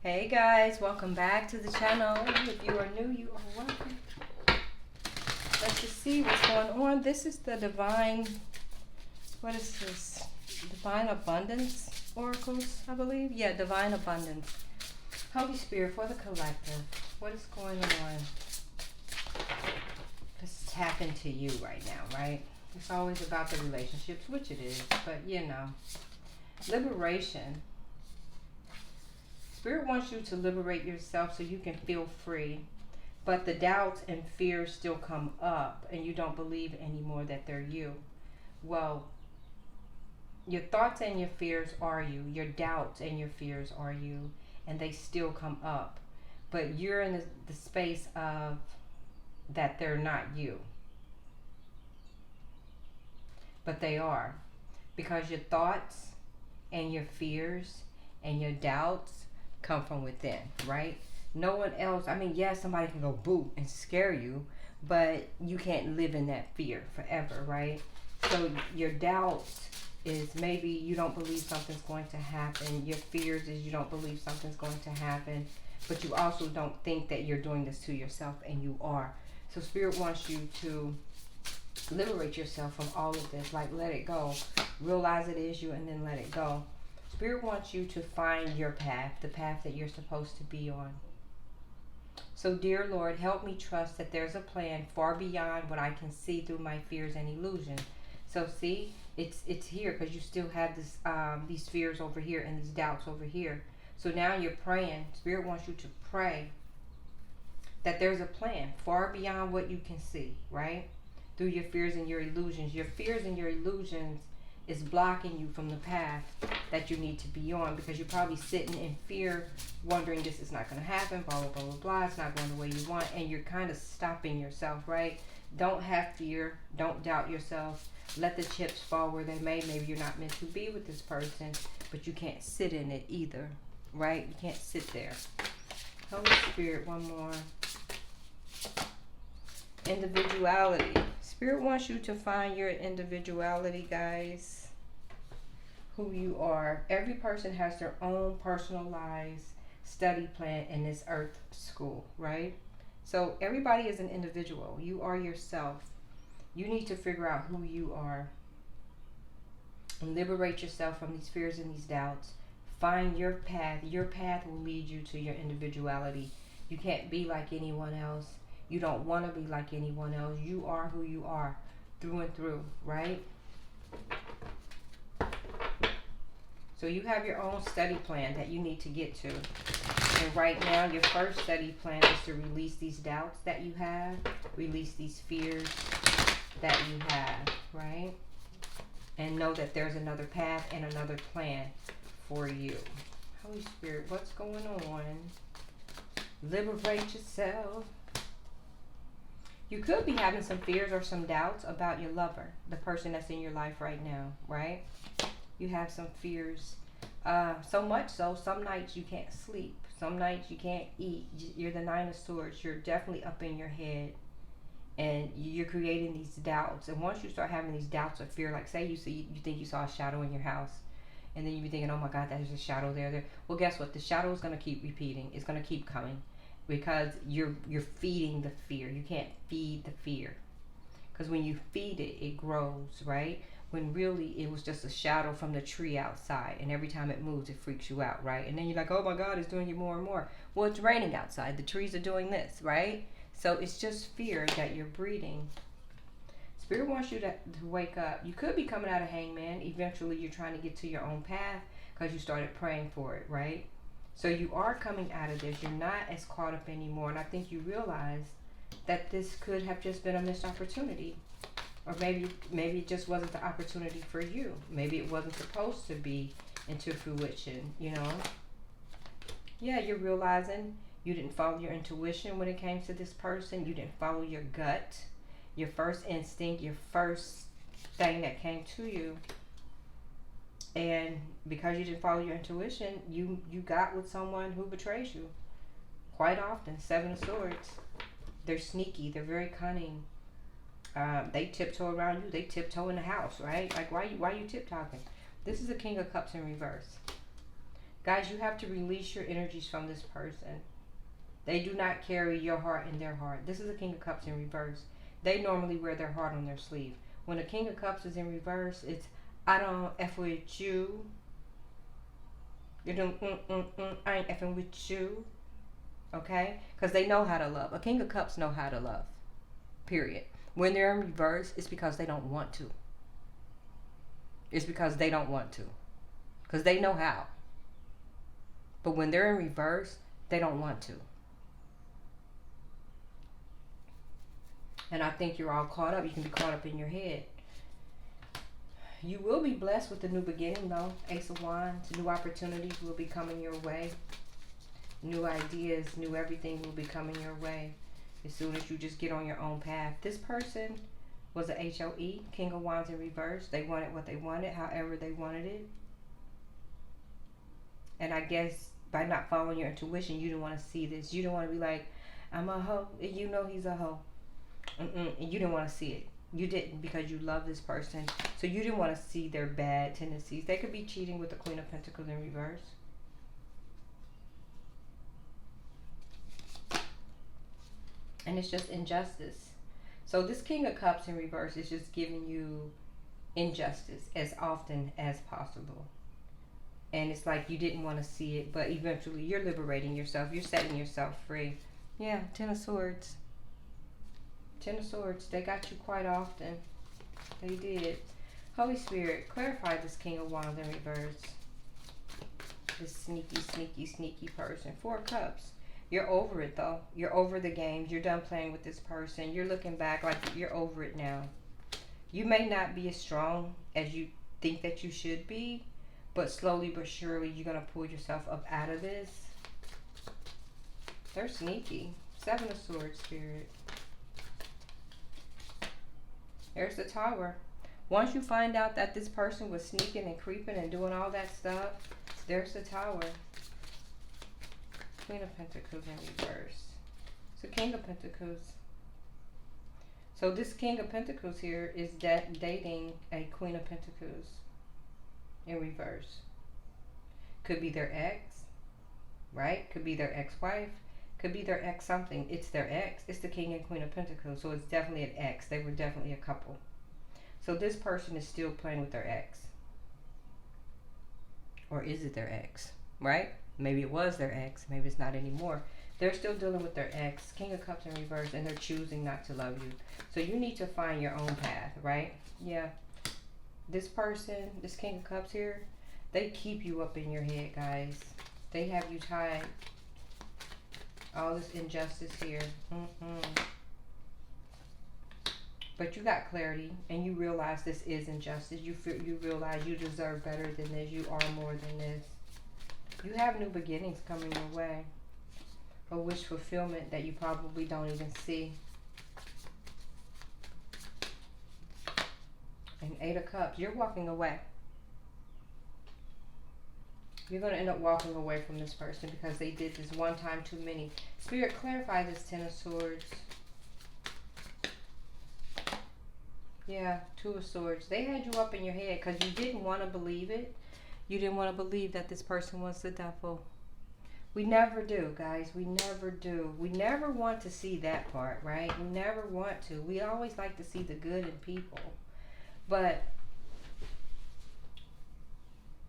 Hey guys, welcome back to the channel. If you are new, you are welcome. Let's just see what's going on. This is the divine, what is this? Divine Abundance Oracles, I believe. Yeah, Divine Abundance. Holy Spirit, for the collective, what is going on? Let's tap into you right now, right? It's always about the relationships, which it is, but you know. Liberation. Spirit wants you to liberate yourself so you can feel free. But the doubts and fears still come up and you don't believe anymore that they're you. Well, your thoughts and your fears are you. Your doubts and your fears are you. And they still come up. But you're in the space of that they're not you. But they are. Because your thoughts and your fears and your doubts come from within, right? No one else, I mean, yes, somebody can go boo and scare you, but you can't live in that fear forever, right? So your doubts is maybe you don't believe something's going to happen. Your fears is you don't believe something's going to happen, but you also don't think that you're doing this to yourself, and you are. So Spirit wants you to liberate yourself from all of this. Like, let it go. Realize it is you, and then let it go. Spirit wants you to find your path, the path that you're supposed to be on. So, dear Lord, help me trust that there's a plan far beyond what I can see through my fears and illusions. So, see, it's here because you still have this these fears over here and these doubts over here. So now you're praying. Spirit wants you to pray that there's a plan far beyond what you can see, right? Through your fears and your illusions. Your fears and your illusions is blocking you from the path that you need to be on, because you're probably sitting in fear, wondering this is not going to happen, blah, blah, blah, blah, blah. It's not going the way you want, and you're kind of stopping yourself, right? Don't have fear. Don't doubt yourself. Let the chips fall where they may. Maybe you're not meant to be with this person, but you can't sit in it either, right? You can't sit there. Holy Spirit, one more. Individuality. Spirit wants you to find your individuality, guys. Who you are. Every person has their own personalized study plan in this earth school, right? So everybody is an individual. You are yourself. You need to figure out who you are and liberate yourself from these fears and these doubts. Find your path. Your path will lead you to your individuality. You can't be like anyone else. You don't want to be like anyone else. You are who you are through and through, right? So you have your own study plan that you need to get to. And right now, your first study plan is to release these doubts that you have, release these fears that you have, right? And know that there's another path and another plan for you. Holy Spirit, what's going on? Liberate yourself. You could be having some fears or some doubts about your lover, the person that's in your life right now, right? You have some fears. So much so, some nights you can't sleep. Some nights you can't eat. You're the Nine of Swords. You're definitely up in your head. And you're creating these doubts. And once you start having these doubts or fear, like say you think you saw a shadow in your house. And then you be thinking, oh my God, there's a shadow there. Well, guess what? The shadow is going to keep repeating. It's going to keep coming. Because you're feeding the fear. You can't feed the fear. Because when you feed it, it grows, right? When really it was just a shadow from the tree outside. And every time it moves, it freaks you out, right? And then you're like, oh my God, it's doing you more and more. Well, it's raining outside. The trees are doing this, right? So it's just fear that you're breeding. Spirit wants you to wake up. You could be coming out of hangman. Eventually, you're trying to get to your own path because you started praying for it, right? So you are coming out of this. You're not as caught up anymore. And I think you realize that this could have just been a missed opportunity. Or maybe it just wasn't the opportunity for you. Maybe it wasn't supposed to be into fruition, you know? Yeah, you're realizing you didn't follow your intuition when it came to this person. You didn't follow your gut, your first instinct, your first thing that came to you. And because you didn't follow your intuition, you got with someone who betrays you. Quite often, Seven of Swords. They're sneaky. They're very cunning. They tiptoe around you. They tiptoe in the house, right? Like, why you tiptoeing? This is the King of Cups in reverse. Guys, you have to release your energies from this person. They do not carry your heart in their heart. This is a King of Cups in reverse. They normally wear their heart on their sleeve. When a King of Cups is in reverse, it's I don't F with you. You don't, I ain't effing with you. Okay? Because they know how to love. A King of Cups know how to love. Period. When they're in reverse, it's because they don't want to. It's because they don't want to. Because they know how. But when they're in reverse, they don't want to. And I think you're all caught up. You can be caught up in your head. You will be blessed with a new beginning, though. Ace of Wands. New opportunities will be coming your way. New ideas, new everything will be coming your way as soon as you just get on your own path. This person was a HOE, King of Wands in reverse. They wanted what they wanted, however they wanted it. And I guess by not following your intuition, you didn't want to see this. You didn't want to be like, I'm a hoe. You know he's a hoe. And you didn't want to see it. You didn't, because you love this person. So you didn't want to see their bad tendencies. They could be cheating with the Queen of Pentacles in reverse. And it's just injustice. So this King of Cups in reverse is just giving you injustice as often as possible. And it's like you didn't want to see it, but eventually you're liberating yourself. You're setting yourself free. Yeah, Ten of Swords. Ten of Swords. They got you quite often. They did. Holy Spirit, clarify this King of Wands in reverse. This sneaky, sneaky, sneaky person. Four of Cups. You're over it, though. You're over the games. You're done playing with this person. You're looking back like you're over it now. You may not be as strong as you think that you should be, but slowly but surely you're going to pull yourself up out of this. They're sneaky. Seven of Swords, Spirit. There's the Tower. Once you find out that this person was sneaking and creeping and doing all that stuff, there's the Tower. Queen of Pentacles in reverse. So King of Pentacles. So this King of Pentacles here is dating a Queen of Pentacles in reverse. Could be their ex, right? Could be their ex-wife. Could be their ex something. It's their ex. It's the King and Queen of Pentacles. So it's definitely an ex. They were definitely a couple. So this person is still playing with their ex. Or is it their ex, right? Maybe it was their ex. Maybe it's not anymore. They're still dealing with their ex. King of Cups in reverse. And they're choosing not to love you. So you need to find your own path, right? Yeah. This person, this King of Cups here, they keep you up in your head, guys. They have you tied. All this injustice here. But you got clarity. And you realize this is injustice. You realize you deserve better than this. You are more than this. You have new beginnings coming your way. A wish fulfillment that you probably don't even see. And Eight of Cups. You're walking away. You're going to end up walking away from this person because they did this one time too many. Spirit, clarify this Ten of Swords. Yeah, Two of Swords. They had you up in your head because you didn't want to believe it. You didn't want to believe that this person was the devil. We never do, guys. We never do. We never want to see that part, right? We never want to. We always like to see the good in people. But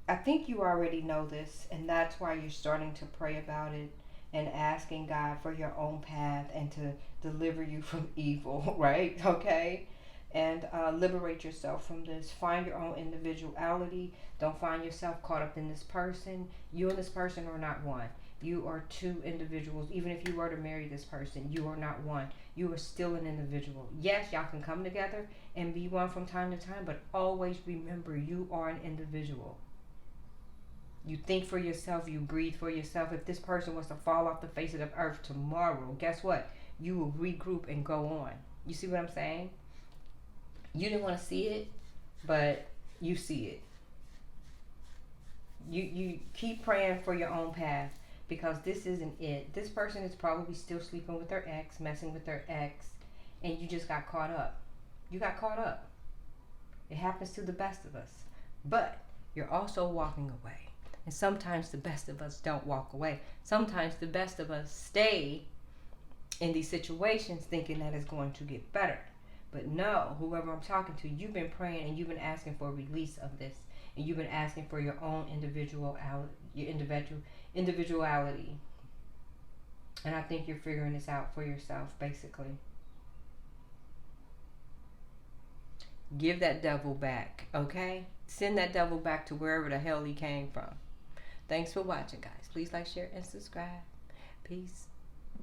I think you already know this, and that's why you're starting to pray about it and asking God for your own path and to deliver you from evil, right? Okay? And liberate yourself from this. Find your own individuality. Don't find yourself caught up in this person. You and this person are not one. You are two individuals. Even if you were to marry this person, you are not one. You are still an individual. Yes, y'all can come together and be one from time to time, but always remember you are an individual. You think for yourself. You breathe for yourself. If this person was to fall off the face of the earth tomorrow, guess what? You will regroup and go on. You see what I'm saying? You didn't want to see it, but you see it. You keep praying for your own path because this isn't it. This person is probably still sleeping with their ex, messing with their ex, and you just got caught up. You got caught up. It happens to the best of us. But you're also walking away. And sometimes the best of us don't walk away. Sometimes the best of us stay in these situations thinking that it's going to get better. But no, whoever I'm talking to, you've been praying and you've been asking for a release of this. And you've been asking for your own individuality. And I think you're figuring this out for yourself, basically. Give that devil back, okay? Send that devil back to wherever the hell he came from. Thanks for watching, guys. Please like, share, and subscribe. Peace.